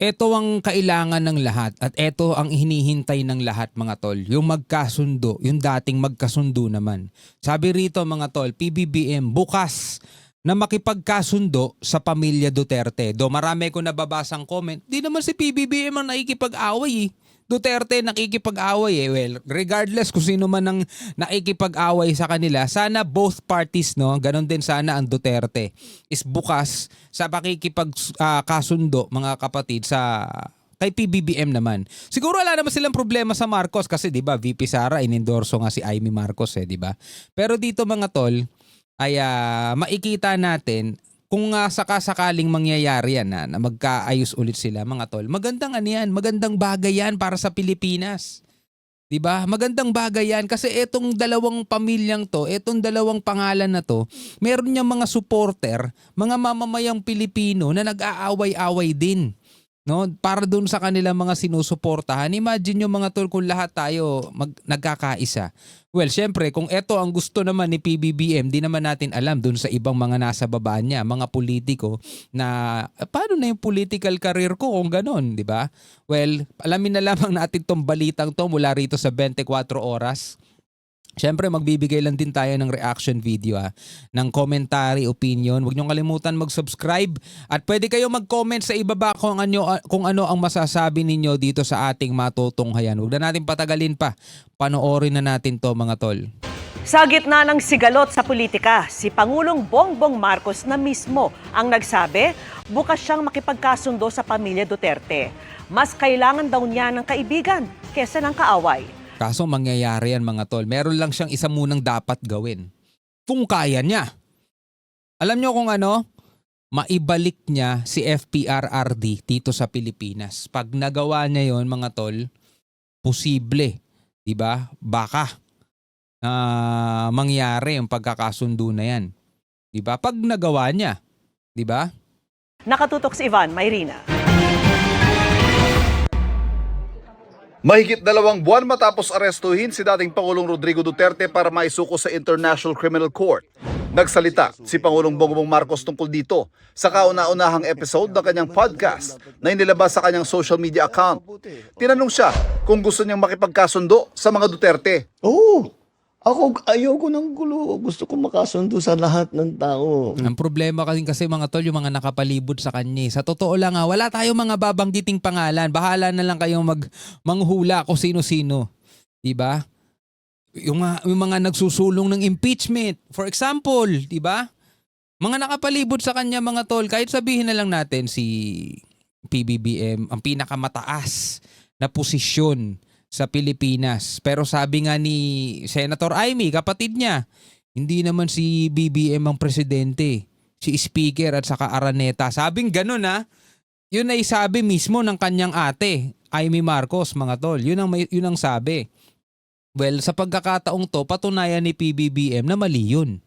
Ito ang kailangan ng lahat at ito ang hinihintay ng lahat mga tol, yung magkasundo, yung dating magkasundo naman. Sabi rito mga tol, PBBM bukas na makipagkasundo sa pamilya Duterte. Do marami ko nababasang comment, di naman si PBBM ang nakikipag-away eh. Duterte nakikipag-away eh. Well, regardless kung sino man ang nakikipag-away sa kanila, sana both parties, no, ganon din sana ang Duterte, is bukas sa pakikipagkasundo mga kapatid sa kay PBBM naman. Siguro wala naman silang problema sa Marcos kasi 'di ba VP Sara inendorso nga si Amy Marcos 'di ba? Pero dito mga tol ay makikita natin kung sakasakaling mangyayari yan na magkaayos ulit sila mga tol. Magandang ano yan, magandang bagay yan para sa Pilipinas. 'Di ba? Magandang bagay yan kasi etong dalawang pamilyang to, etong dalawang pangalan na to, meron niyang mga supporter, mga mamamayang Pilipino na nag-aaway-away din. No, para doon sa kanilang mga sinusuportahan. Imagine yung mga tol kung lahat tayo nagkakaisa. Well, syempre kung ito ang gusto naman ni PBBM, di naman natin alam doon sa ibang mga nasa baba niya, mga politiko na paano na yung political career ko kung ganon, di ba? Well, alamin na lamang natin tong balitang to mula rito sa 24 oras. Siyempre magbibigay lang din tayo ng reaction video ng commentary, opinion. Huwag niyong kalimutan mag-subscribe at pwede kayo mag-comment sa ibaba kung ano ang masasabi ninyo dito sa ating matutunghayan. Huwag na natin patagalin pa. Panoorin na natin to mga tol. Sa gitna ng sigalot sa politika, si Pangulong Bongbong Marcos na mismo ang nagsabi, bukas siyang makipagkasundo sa pamilya Duterte. Mas kailangan daw niya ng kaibigan kesa ng kaaway. Kaso mangyayari yan mga tol. Meron lang siyang isa munang dapat gawin. Kung kaya niya. Alam niyo kung ano? Maibalik niya si FPRRD dito sa Pilipinas. Pag nagawa niya yon mga tol, posible. Diba? Baka mangyari yung pagkakasundo na yan. Diba? Pag nagawa niya. Diba? Nakatutok si Ivan Mayrina. Mahigit 2 buwan matapos arestuhin si dating Pangulong Rodrigo Duterte para maisuko sa International Criminal Court. Nagsalita si Pangulong Bongbong Marcos tungkol dito sa kauna-unahang episode ng kanyang podcast na inilabas sa kanyang social media account. Tinanong siya kung gusto niyang makipagkasundo sa mga Duterte. Ayoko ng gulo. Gusto ko makasundo sa lahat ng tao. Ang problema kasi mga tol, yung mga nakapalibot sa kanya. Sa totoo lang wala tayong mga babanggiting pangalan. Bahala na lang kayong manghula kung sino-sino. Diba? Yung mga nagsusulong ng impeachment. For example, diba? Mga nakapalibot sa kanya mga tol, kahit sabihin na lang natin si PBBM, ang pinakamataas na posisyon sa Pilipinas. Pero sabi nga ni Senator Amy, kapatid niya, hindi naman si BBM ang presidente. Si Speaker at saka Araneta. Sabing ganun Yun ay sabi mismo ng kanyang ate, Amy Marcos, mga tol. Yun ang sabi. Well, sa pagkakataong to, patunayan ni PBBM na mali yun.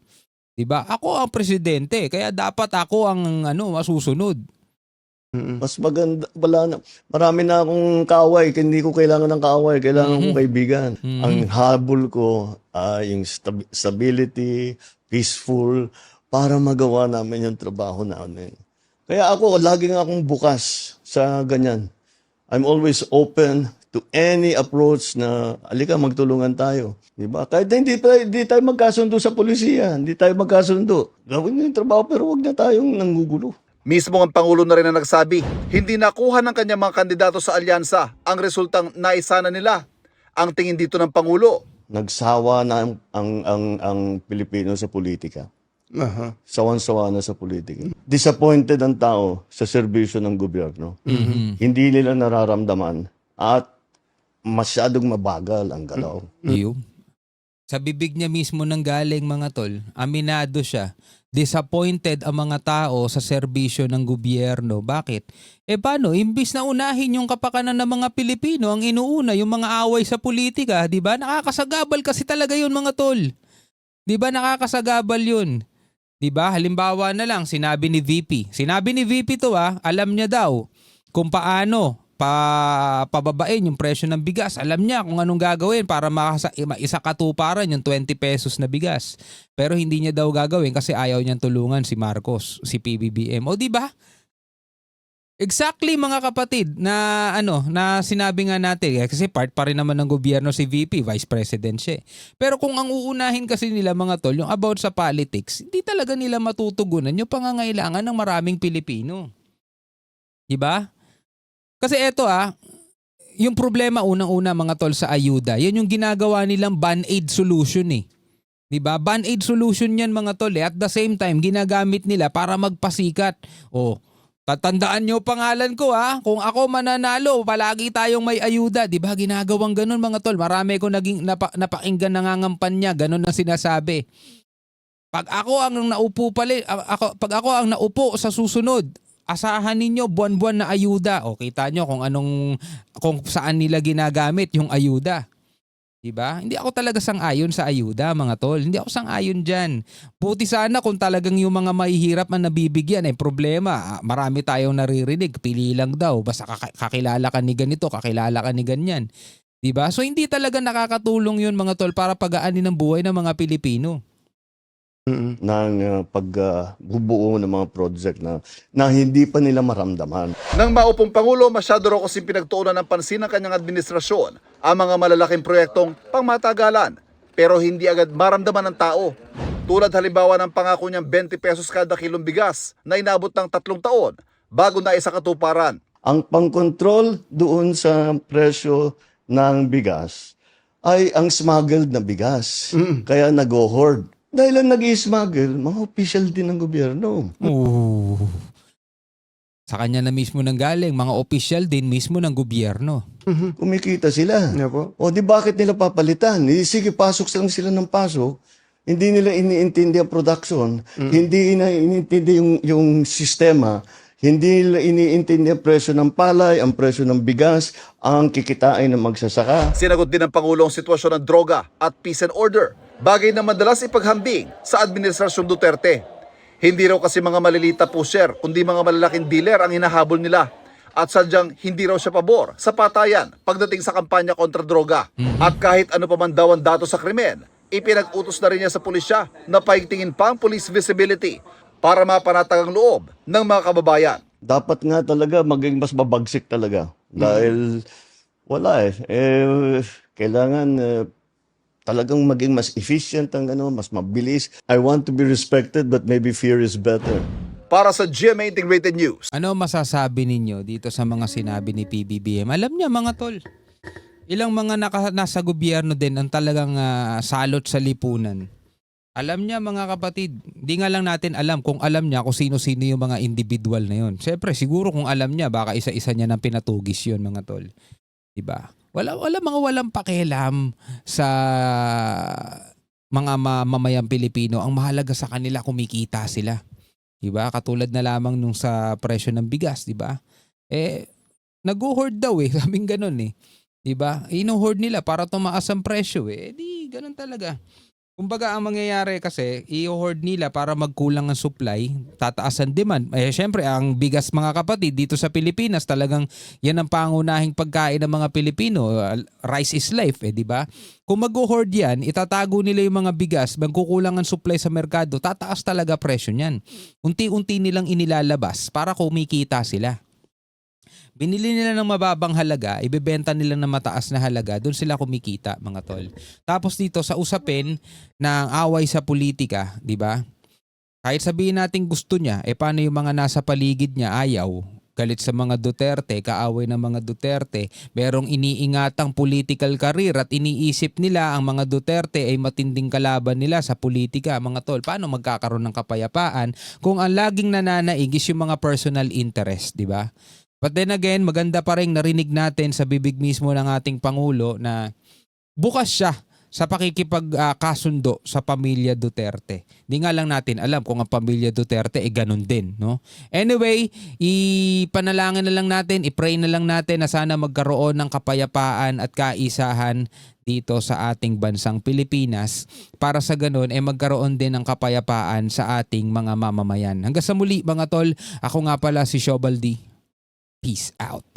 Diba? Ako ang presidente, kaya dapat ako ang masusunod. Mas maganda, marami na akong kaaway, hindi ko kailangan ng kaaway, kailangan kong kaibigan. Ang habol ko ay yung stability, peaceful, para magawa namin yung trabaho namin. Kaya ako, lagi nga akong bukas sa ganyan. I'm always open to any approach na, alika, magtulungan tayo. Diba? Kahit hindi tayo magkasundo sa polisiya, hindi tayo magkasundo. Gawin nyo yung trabaho, pero wag na tayong nanggugulo. Mismo ang Pangulo na rin ang nagsabi, hindi nakuha ng kanyang mga kandidato sa alyansa ang resultang naisana nila. Ang tingin dito ng Pangulo, nagsawa na ang Pilipino sa politika. Sawan-sawa na sa politika. Disappointed ang tao sa serbisyo ng gobyerno. Hindi nila nararamdaman at masyadong mabagal ang galaw. Sa bibig niya mismo nang galing mga tol, aminado siya. Disappointed ang mga tao sa serbisyo ng gobyerno. Bakit? Paano? Imbis na unahin yung kapakanan ng mga Pilipino, ang inuuna yung mga away sa politika, di ba? Nakakasagabal kasi talaga yun mga tol. Di ba nakakasagabal yun? Di ba? Halimbawa na lang, sinabi ni VP. Sinabi ni VP to alam niya daw kung paano pababain yung presyo ng bigas. Alam niya kung anong gagawin para maisakatuparan yung 20 pesos na bigas. Pero hindi niya daw gagawin kasi ayaw niyang tulungan si Marcos, si PBBM. O di ba? Exactly mga kapatid na na sinabi nga natin kasi part pa rin naman ng gobyerno si VP, Vice President siya. Pero kung ang uunahin kasi nila mga tol, yung about sa politics, hindi talaga nila matutugunan yung pangangailangan ng maraming Pilipino. 'Di ba? Kasi eto yung problema unang-una mga tol sa ayuda, yan yung ginagawa nilang band-aid solution eh. 'Di ba? Band-aid solution yan mga tol eh. At the same time, ginagamit nila para magpasikat. Tatandaan nyo pangalan ko kung ako mananalo, palagi tayong may ayuda. 'Di ba? Ginagawang ganun mga tol. Marami ko naging napakinggan nangangampanya, ganun ang sinasabi. Pag ako ang pag ako ang naupo sa susunod, asahan ninyo buwan-buwan na ayuda. O kita nyo kung saan nila ginagamit yung ayuda. Diba? Hindi ako talaga sang-ayon sa ayuda mga tol. Hindi ako sang-ayon dyan. Buti sana kung talagang yung mga mahihirap na nabibigyan problema. Marami tayong naririnig. Pili lang daw. Basta kakilala ka ni ganito, kakilala ka ni ganyan. Diba? So hindi talaga nakakatulong yun mga tol para pagaanin ng buhay ng mga Pilipino. Ng pagbubuo ng mga project na hindi pa nila maramdaman. Nang maupong Pangulo, masyado raw kasing pinagtuunan ng pansin ng kanyang administrasyon ang mga malalaking proyektong pangmatagalan pero hindi agad maramdaman ng tao. Tulad halimbawa ng pangako niyang 20 pesos kada kilong bigas na inabot ng 3 taon bago na isa katuparan. Ang pangkontrol doon sa presyo ng bigas ay ang smuggled na bigas. Kaya nag-hoard. Dahil ang nag-i-smuggle, mga official din ng gobyerno. Sa kanya na mismo nang galing, mga official din mismo ng gobyerno. Kumikita sila. O di bakit nila papalitan? Sige, pasok lang sila ng pasok. Hindi nila iniintindi ang production. Hindi nila iniintindi yung sistema. Hindi nila iniintindi ang presyo ng palay, ang presyo ng bigas, ang kikitain ng magsasaka. Sinagot din ng Pangulo ang sitwasyon ng droga at peace and order, bagay na madalas ipaghambing sa Administrasyong Duterte. Hindi raw kasi mga malilita pusher, kundi mga malalaking dealer ang hinahabol nila. At sadyang hindi raw siya pabor sa patayan pagdating sa kampanya kontra droga. At kahit ano pa man daw ang dato sa krimen, ipinag-utos na rin niya sa pulisya na paigtingin pa ang police visibility para mapanatag ang loob ng mga kababayan. Dapat nga talaga maging mas mabagsik talaga. Dahil wala kailangan talagang maging mas efficient ang mas mabilis. I want to be respected but maybe fear is better. Para sa GMA Integrated News. Ano masasabi ninyo dito sa mga sinabi ni PBBM? Alam niya mga tol, ilang mga nasa gobyerno din ang talagang salot sa lipunan. Alam niya mga kapatid, di nga lang natin alam kung alam niya kung sino-sino yung mga individual na yun. Siyempre siguro kung alam niya baka isa-isa niya nang pinatugis yun mga tol. Diba? Walang pakialam sa mga mamamayang Pilipino. Ang mahalaga sa kanila kumikita sila. Diba? Katulad na lamang nung sa presyo ng bigas, diba? Nag-hoard daw sabing ganun Diba? Ino-hoard nila para tumaas ang presyo di ganun talaga. Kumbaga ang mangyayari kasi, i-hoard nila para magkulang ang supply, tataas ang demand. Syempre, ang bigas mga kapatid dito sa Pilipinas, talagang yan ang pangunahing pagkain ng mga Pilipino. Rice is life, di ba? Kung mag-hoard yan, itatago nila yung mga bigas, magkukulang ang supply sa merkado, tataas talaga presyo niyan. Unti-unti nilang inilalabas para kumikita sila. Binili nila ng mababang halaga, ibebenta nila ng mataas na halaga, doon sila kumikita mga tol. Tapos dito sa usapin ng away sa politika, di ba? Kahit sabihin natin gusto niya, paano yung mga nasa paligid niya ayaw? Galit sa mga Duterte, kaaway ng mga Duterte, merong iniingatang political career at iniisip nila ang mga Duterte ay matinding kalaban nila sa politika. Mga tol, paano magkakaroon ng kapayapaan kung ang laging nananaig is yung mga personal interest, di ba? But then again, maganda pa rin narinig natin sa bibig mismo ng ating Pangulo na bukas siya sa pakikipagkasundo sa pamilya Duterte. Di nga lang natin alam kung ang pamilya Duterte ganun din. No? Anyway, ipanalangin na lang natin, ipray na lang natin na sana magkaroon ng kapayapaan at kaisahan dito sa ating bansang Pilipinas para sa ganun magkaroon din ng kapayapaan sa ating mga mamamayan. Hanggang sa muli mga tol, ako nga pala si Shobaldi. Peace out.